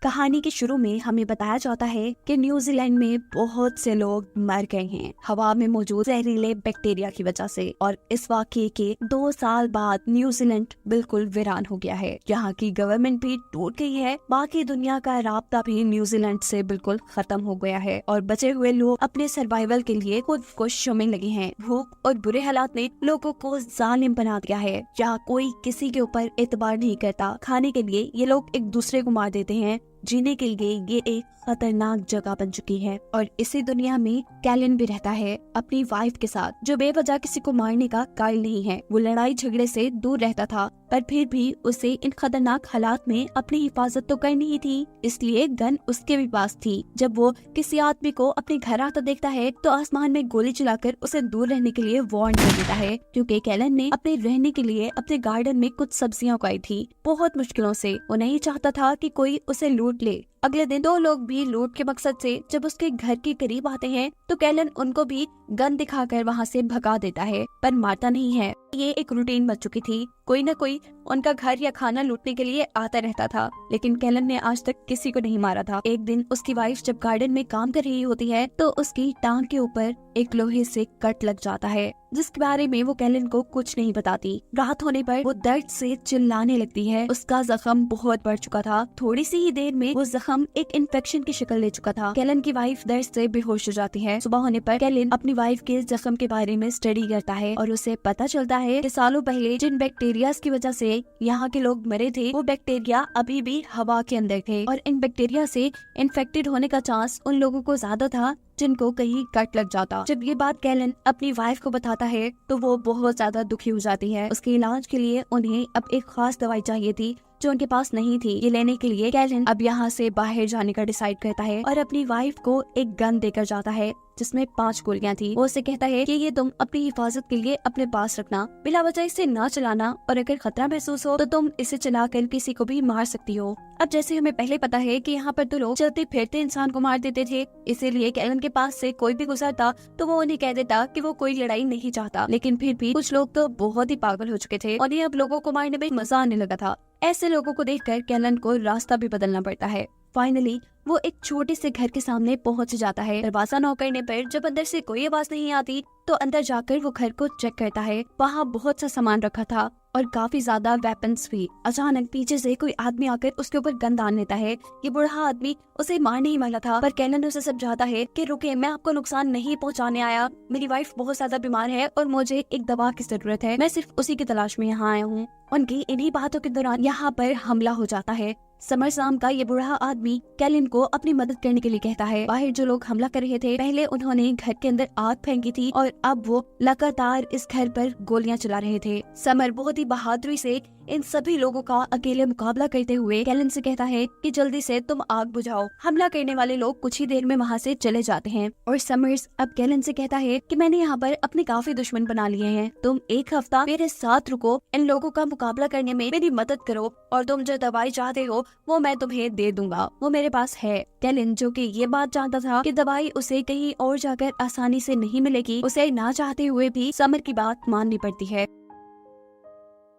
कहानी के शुरू में हमें बताया जाता है कि न्यूजीलैंड में बहुत से लोग मर गए हैं हवा में मौजूद जहरीले बैक्टीरिया की वजह से। और इस वाकये के 2 साल बाद न्यूजीलैंड बिल्कुल वीरान हो गया है। यहाँ की गवर्नमेंट भी टूट गई है, बाकी दुनिया का राब्ता भी न्यूजीलैंड से बिल्कुल खत्म हो गया है और बचे हुए लोग अपने सर्वाइवल के लिए खुद कोशिशों में लगे हैं। भूख और बुरे हालात ने लोगों को जालिम बना दिया है। यहाँ कोई किसी के ऊपर एतबार नहीं करता। खाने के लिए ये लोग एक दूसरे को मार देते हैं। जीने के लिए ये एक खतरनाक जगह बन चुकी है। और इसी दुनिया में कैलन भी रहता है अपनी वाइफ के साथ, जो बेवजह किसी को मारने का कायल नहीं है। वो लड़ाई झगड़े से दूर रहता था, पर फिर भी उसे इन खतरनाक हालात में अपनी हिफाजत तो करनी ही थी, इसलिए गन उसके भी पास थी। जब वो किसी आदमी को अपने घर आता देखता है तो आसमान में गोली चलाकर उसे दूर रहने के लिए वार्न कर देता है, क्योंकि कैलन ने अपने रहने के लिए अपने गार्डन में कुछ सब्जियां उगाई थी बहुत मुश्किलों से। वो नहीं चाहता था कि कोई उसे लूट ले। अगले दिन 2 लोग भी लूट के मकसद से जब उसके घर के करीब आते हैं तो कैलन उनको भी गन दिखाकर वहाँ से भगा देता है, पर मारता नहीं है। ये एक रूटीन बन चुकी थी, कोई न कोई उनका घर या खाना लूटने के लिए आता रहता था, लेकिन कैलन ने आज तक किसी को नहीं मारा था। एक दिन उसकी वाइफ जब गार्डन में काम कर रही होती है तो उसकी टांग के ऊपर एक लोहे से कट लग जाता है, जिसके बारे में वो कैलन को कुछ नहीं बताती। रात होने पर वो दर्द से चिल्लाने लगती है। उसका जख्म बहुत बढ़ चुका था। थोड़ी सी ही देर में वो जख्म एक इन्फेक्शन की शक्ल ले चुका था। कैलन की वाइफ दर्द से बेहोश हो जाती है। सुबह होने पर कैलन अपनी वाइफ के जख्म के बारे में स्टडी करता है और उसे पता चलता है कि सालों पहले जिन बैक्टीरिया की वजह से यहाँ के लोग मरे थे, वो बैक्टीरिया अभी भी हवा के अंदर थे और इन बैक्टीरिया से इन्फेक्टेड होने का चांस उन लोगों को ज्यादा था जिनको कहीं कट लग जाता। जब ये बात कैलन अपनी वाइफ को बताता है तो वो बहुत ज्यादा दुखी हो जाती है। उसके इलाज के लिए उन्हें अब एक खास दवाई चाहिए थी जो उनके पास नहीं थी। ये लेने के लिए कैलन अब यहाँ से बाहर जाने का डिसाइड करता है और अपनी वाइफ को एक गन देकर जाता है जिसमें 5 गोलियां थी। वो उसे कहता है कि ये तुम अपनी हिफाजत के लिए अपने पास रखना, बिला वजह इसे ना चलाना और अगर खतरा महसूस हो तो तुम इसे चलाकर किसी को भी मार सकती हो। अब जैसे हमें पहले पता है कि यहाँ पर तो लोग चलते फिरते इंसान को मार देते थे, इसीलिए कैलन के पास से कोई भी गुजरता तो वो उन्हें कह देता कि वो कोई लड़ाई नहीं चाहता। लेकिन फिर भी कुछ लोग तो बहुत ही पागल हो चुके थे और ये अब लोगों को मारने में मजा आने लगा था। ऐसे लोगों को देखकर कैलन को रास्ता भी बदलना पड़ता है। फाइनली वो एक छोटे से घर के सामने पहुंच जाता है। दरवाजा नॉक करने पर जब अंदर से कोई आवाज नहीं आती तो अंदर जाकर वो घर को चेक करता है। वहाँ बहुत सा सामान रखा था और काफी ज्यादा वेपन्स भी। अचानक पीछे से कोई आदमी आकर उसके ऊपर गन दान लेता है। ये बूढ़ा आदमी उसे मारने ही वाला था, पर कैलन उसे समझाता है कि रुके, मैं आपको नुकसान नहीं पहुंचाने आया। मेरी वाइफ बहुत ज्यादा बीमार है और मुझे एक दवा की जरूरत है, मैं सिर्फ उसी की तलाश में यहाँ आया हूँ। उनकी इन्हीं बातों के दौरान यहाँ पर हमला हो जाता है। समर शाम का ये बूढ़ा आदमी कैलन को अपनी मदद करने के लिए कहता है। बाहर जो लोग हमला कर रहे थे, पहले उन्होंने घर के अंदर आग फेंकी थी और अब वो लगातार इस घर पर गोलियां चला रहे थे। समर बहुत ही बहादुरी से इन सभी लोगों का अकेले मुकाबला करते हुए कैलन से कहता है कि जल्दी से तुम आग बुझाओ। हमला करने वाले लोग कुछ ही देर में वहाँ से चले जाते हैं और समर्स अब कैलन से कहता है कि मैंने यहाँ पर अपने काफी दुश्मन बना लिए हैं, तुम एक हफ्ता मेरे साथ रुको, इन लोगों का मुकाबला करने में मेरी मदद करो और तुम जो दवाई चाहते हो वो मैं तुम्हें दे दूंगा, वो मेरे पास है। कैलन, जो कि ये बात जानता था कि दवाई उसे कहीं और जाकर आसानी से नहीं मिलेगी, उसे ना चाहते हुए भी समर की बात माननी पड़ती है।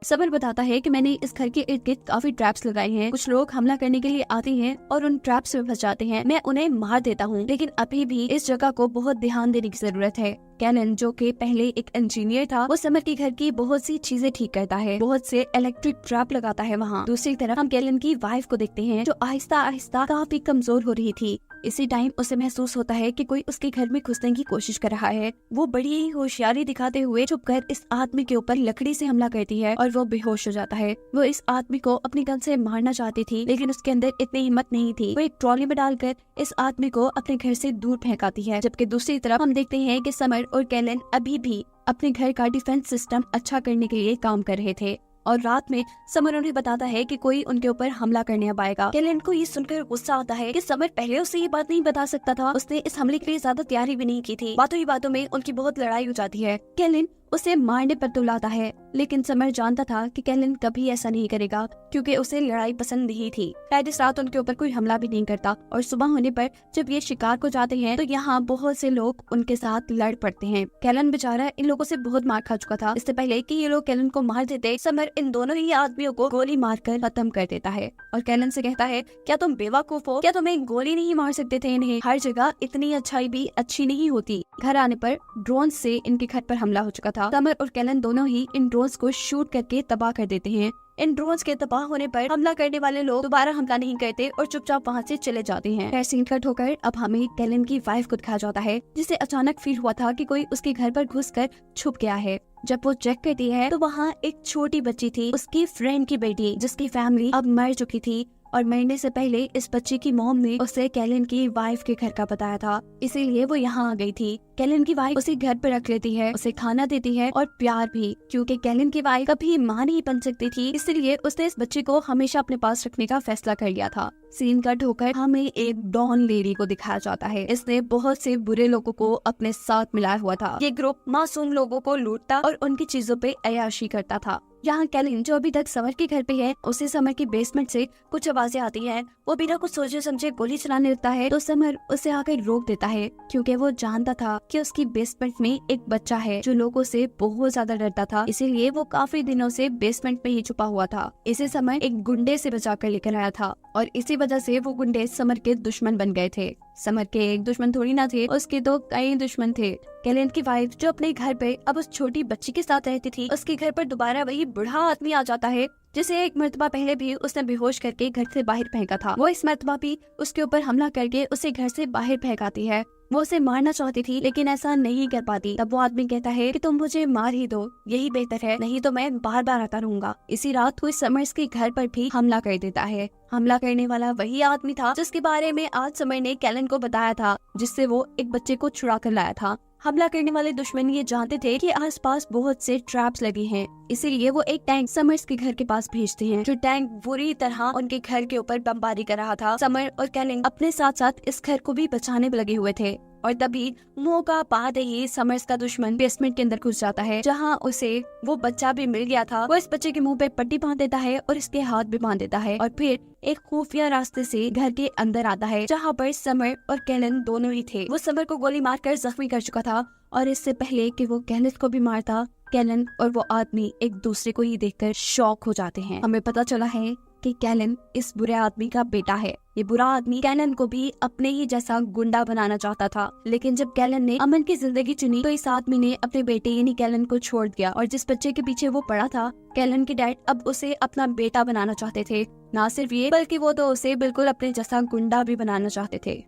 समर बताता है कि मैंने इस घर के इर्द गिर्द काफी ट्रैप्स लगाए हैं। कुछ लोग हमला करने के लिए आते हैं और उन ट्रैप्स में फंस जाते हैं। मैं उन्हें मार देता हूँ, लेकिन अभी भी इस जगह को बहुत ध्यान देने की जरूरत है। कैलन, जो कि पहले एक इंजीनियर था, वो समर के घर की बहुत सी चीजें ठीक करता है, बहुत से इलेक्ट्रिक ट्रैप लगाता है वहाँ। दूसरी तरफ हम कैलन की वाइफ को देखते हैं जो आहिस्ता आहिस्ता काफी कमजोर हो रही थी। इसी टाइम उसे महसूस होता है कि कोई उसके घर में घुसने की कोशिश कर रहा है। वो बड़ी ही होशियारी दिखाते हुए छुपकर इस आदमी के ऊपर लकड़ी से हमला करती है और वो बेहोश हो जाता है। वो इस आदमी को अपनी गन से मारना चाहती थी, लेकिन उसके अंदर इतनी हिम्मत नहीं थी। वो एक ट्रॉली में डालकर इस आदमी को अपने घर से दूर फेंकाती है। जबकि दूसरी तरफ हम देखते हैं कि समर और कैलन अभी भी अपने घर का डिफेंस सिस्टम अच्छा करने के लिए काम कर रहे थे और रात में समर उन्हें बताता है कि कोई उनके ऊपर हमला करने अब आएगा। कैलन को ये सुनकर गुस्सा आता है कि समर पहले उसे ये बात नहीं बता सकता था, उसने इस हमले के लिए ज्यादा तैयारी भी नहीं की थी। बातों ही बातों में उनकी बहुत लड़ाई हो जाती है। कैलन उसे मारने पर तुलाता है, लेकिन समर जानता था कि कैलन कभी ऐसा नहीं करेगा क्योंकि उसे लड़ाई पसंद नहीं थी। शायद इस रात उनके ऊपर कोई हमला भी नहीं करता और सुबह होने पर जब ये शिकार को जाते हैं तो यहाँ बहुत से लोग उनके साथ लड़ पड़ते हैं। कैलन बेचारा इन लोगों से बहुत मार खा चुका था। इससे पहले कि ये लोग कैलन को मार देते, समर इन दोनों ही आदमियों को गोली मारकर खत्म कर देता है और कैलन से कहता है, क्या तुम बेवकूफ हो? क्या तुम्हें गोली नहीं मार सकते थे? इन्हें हर जगह इतनी अच्छाई भी अच्छी नहीं होती। घर आने पर ड्रोन से इनके घर पर हमला हो चुका था। समर और कैलन दोनों ही इन ड्रोन्स को शूट करके तबाह कर देते हैं। इन ड्रोन्स के तबाह होने पर हमला करने वाले लोग दोबारा हमला नहीं करते और चुपचाप वहाँ से चले जाते हैं। फिर सीन कट होकर अब हमें कैलन की वाइफ को दिखाया जाता है, जिसे अचानक फील हुआ था कि कोई उसके घर पर घुसकर छुप गया है। जब वो चेक करती है तो वहाँ एक छोटी बच्ची थी, उसकी फ्रेंड की बेटी, जिसकी फैमिली अब मर चुकी थी और मरने से पहले इस बच्चे की मॉम ने उसे कैलन की वाइफ के घर का बताया था, इसीलिए वो यहाँ आ गई थी। कैलन की वाइफ उसे घर पर रख लेती है, उसे खाना देती है और प्यार भी, क्योंकि कैलन की वाइफ कभी माँ नहीं बन सकती थी, इसलिए उसने इस बच्चे को हमेशा अपने पास रखने का फैसला कर लिया था। सीन कट होकर हमें एक डॉन लेडी को दिखाया जाता है। इसने बहुत से बुरे लोगों को अपने साथ मिलाया हुआ था। ये ग्रुप मासूम लोगों को लूटता और उनकी चीजों पे अय्याशी करता था। यहाँ कैलन जो अभी तक समर के घर पे है, उसे समर की बेसमेंट से कुछ आवाजें आती हैं। वो बिना कुछ सोचे समझे गोली चलाने लगता है तो समर उसे आकर रोक देता है, क्योंकि वो जानता था कि उसकी बेसमेंट में एक बच्चा है जो लोगों से बहुत ज्यादा डरता था, इसीलिए वो काफी दिनों से बेसमेंट में ही छुपा हुआ था। इसे समर एक गुंडे से बचा कर लेकर आया था और इसी वजह से वो गुंडे समर के दुश्मन बन गए थे। समर के एक दुश्मन थोड़ी ना थे, उसके तो कई दुश्मन थे। कैलन की वाइफ जो अपने घर पे अब उस छोटी बच्ची के साथ रहती थी, उसके घर पर दोबारा वही बूढ़ा आदमी आ जाता है जिसे एक मर्तबा पहले भी उसने बेहोश करके घर से बाहर फेंका था। वो इस मर्तबा भी उसके ऊपर हमला करके उसे घर से बाहर फेंकाती है। वो उसे मारना चाहती थी लेकिन ऐसा नहीं कर पाती। तब वो आदमी कहता है कि तुम मुझे मार ही दो, यही बेहतर है, नहीं तो मैं बार बार आता रहूंगा। इसी रात कोई समर्स के घर पर भी हमला कर देता है। हमला करने वाला वही आदमी था जिसके बारे में आज समर ने कैलन को बताया था, जिससे वो एक बच्चे को छुड़ा कर लाया था। हमला करने वाले दुश्मन ये जानते थे कि आसपास बहुत से ट्रैप्स लगे हैं, इसीलिए वो एक टैंक समर्स के घर के पास भेजते हैं, जो टैंक बुरी तरह उनके घर के ऊपर बमबारी कर रहा था। समर और कैलन अपने साथ साथ इस घर को भी बचाने में लगे हुए थे और तभी मौका पाते ही समर्स का दुश्मन बेसमेंट के अंदर घुस जाता है, जहाँ उसे वो बच्चा भी मिल गया था। वो इस बच्चे के मुंह पे पट्टी बांध देता है और इसके हाथ भी बांध देता है और फिर एक खुफिया रास्ते से घर के अंदर आता है, जहाँ पर समर और कैलन दोनों ही थे। वो समर को गोली मारकर जख्मी कर चुका था और इससे पहले कि वो कैलन को भी मारता, कैलन और वो आदमी एक दूसरे को ही देखकर शॉक हो जाते हैं। हमें पता चला है कि कैलन इस बुरे आदमी का बेटा है। ये बुरा आदमी कैलन को भी अपने ही जैसा गुंडा बनाना चाहता था, लेकिन जब कैलन ने अमन की जिंदगी चुनी तो इस आदमी ने अपने बेटे यानी कैलन को छोड़ दिया और जिस बच्चे के पीछे वो पड़ा था, कैलन के डैड अब उसे अपना बेटा बनाना चाहते थे। ना सिर्फ ये, बल्कि वो तो उसे बिल्कुल अपने जैसा गुंडा भी बनाना चाहते थे।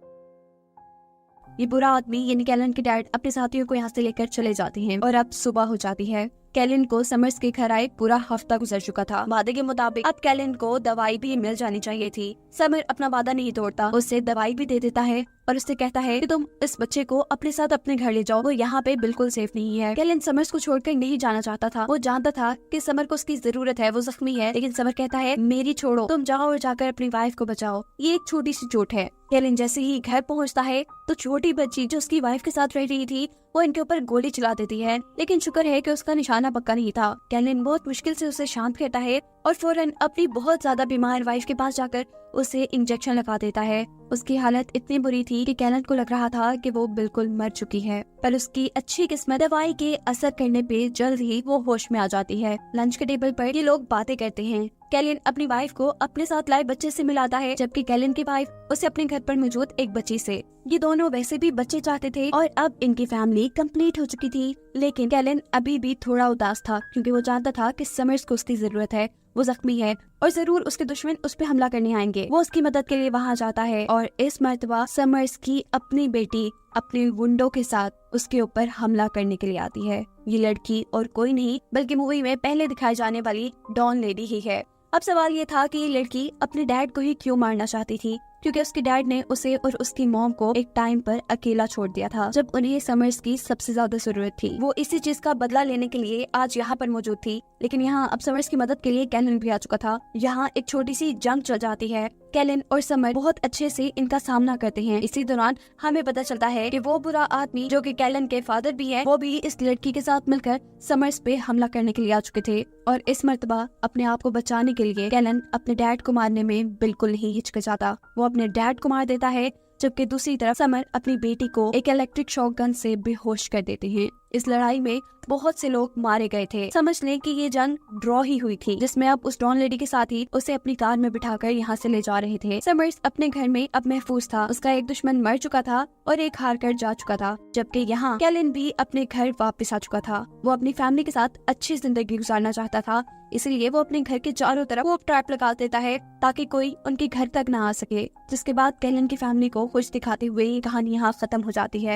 ये बुरा आदमी यानी कैलन के डैड अपने साथियों को यहाँ से लेकर चले जाते हैं और अब सुबह हो जाती है। कैलन को समर्स के घर आए पूरा हफ्ता गुजर चुका था। वादे के मुताबिक अब कैलन को दवाई भी मिल जानी चाहिए थी। समर अपना वादा नहीं तोड़ता, उसे दवाई भी दे देता है और उससे कहता है कि तुम इस बच्चे को अपने साथ अपने घर ले जाओ, वो यहाँ पे बिल्कुल सेफ नहीं है। कैलन समर्स को छोड़कर नहीं जाना चाहता था। वो जानता था कि समर को उसकी जरूरत है, वो जख्मी है, लेकिन समर कहता है मेरी छोड़ो, तुम जाओ और जाकर अपनी वाइफ को बचाओ, ये एक छोटी सी चोट है। कैलन जैसे ही घर पहुँचता है तो छोटी बच्ची जो उसकी वाइफ के साथ रह रही थी वो इनके ऊपर गोली चला देती है, लेकिन शुक्र है कि उसका निशाना पक्का नहीं था। कैलन बहुत मुश्किल से उसे शांत करता है और फौरन अपनी बहुत ज्यादा बीमार वाइफ के पास जाकर उसे इंजेक्शन लगा देता है। उसकी हालत इतनी बुरी थी कि कैलन को लग रहा था कि वो बिल्कुल मर चुकी है, पर उसकी अच्छी किस्मत दवाई के असर करने पे जल्द ही वो होश में आ जाती है। लंच के टेबल पर ये लोग बातें करते हैं। कैलन अपनी वाइफ को अपने साथ लाए बच्चे से मिलाता है, जबकि कैलन की वाइफ उसे अपने घर पर मौजूद एक बच्ची से। ये दोनों वैसे भी बच्चे चाहते थे और अब इनकी फैमिली कंप्लीट हो चुकी थी, लेकिन कैलन अभी भी थोड़ा उदास था क्योंकि वो जानता था कि समर्स को उसकी जरूरत है। वो जख्मी है और जरूर उसके दुश्मन उस पे हमला करने आएंगे। वो उसकी मदद के लिए वहाँ जाता है और इस मर्तबा समर्स की अपनी बेटी अपने गुंडों के साथ उसके ऊपर हमला करने के लिए आती है। ये लड़की और कोई नहीं बल्कि मूवी में पहले दिखाई जाने वाली डॉन लेडी ही है। अब सवाल ये था कि ये लड़की अपने डैड को ही क्यों मारना चाहती थी। क्योंकि उसके डैड ने उसे और उसकी मॉम को एक टाइम पर अकेला छोड़ दिया था जब उन्हें समर्स की सबसे ज्यादा जरूरत थी। वो इसी चीज का बदला लेने के लिए आज यहाँ पर मौजूद थी, लेकिन यहाँ अब समर्स की मदद के लिए कैलन भी आ चुका था। यहाँ एक छोटी सी जंग चल जाती है। कैलन और समर बहुत अच्छे से इनका सामना करते हैं। इसी दौरान हमें पता चलता है कि वो बुरा आदमी जो कि कैलन के फादर भी है, वो भी इस लड़की के साथ मिलकर समर्स पे हमला करने के लिए आ चुके थे। और इस मर्तबा अपने आप को बचाने के लिए कैलन अपने डैड को मारने में बिल्कुल नहीं हिचकिचाता। वो अपने डैड को मार देता है, जबकि दूसरी तरफ समर अपनी बेटी को एक इलेक्ट्रिक शॉक गन से बेहोश कर देते हैं। इस लड़ाई में बहुत से लोग मारे गए थे। समझ लें कि ये जंग ड्रॉ ही हुई थी, जिसमें अब उस डॉन लेडी के साथ ही उसे अपनी कार में बिठाकर यहाँ से ले जा रहे थे। समर्स अपने घर में अब महफूज था। उसका एक दुश्मन मर चुका था और एक हार कर जा चुका था, जबकि यहाँ कैलन भी अपने घर वापस आ चुका था। वो अपनी फैमिली के साथ अच्छी जिंदगी गुजारना चाहता था, इसलिए वो अपने घर के चारों तरफ खूब ट्रैप लगा देता है ताकि कोई उनके घर तक ना आ सके। जिसके बाद कैलन की फैमिली को खुश दिखाते हुए ये कहानी यहाँ खत्म हो जाती है।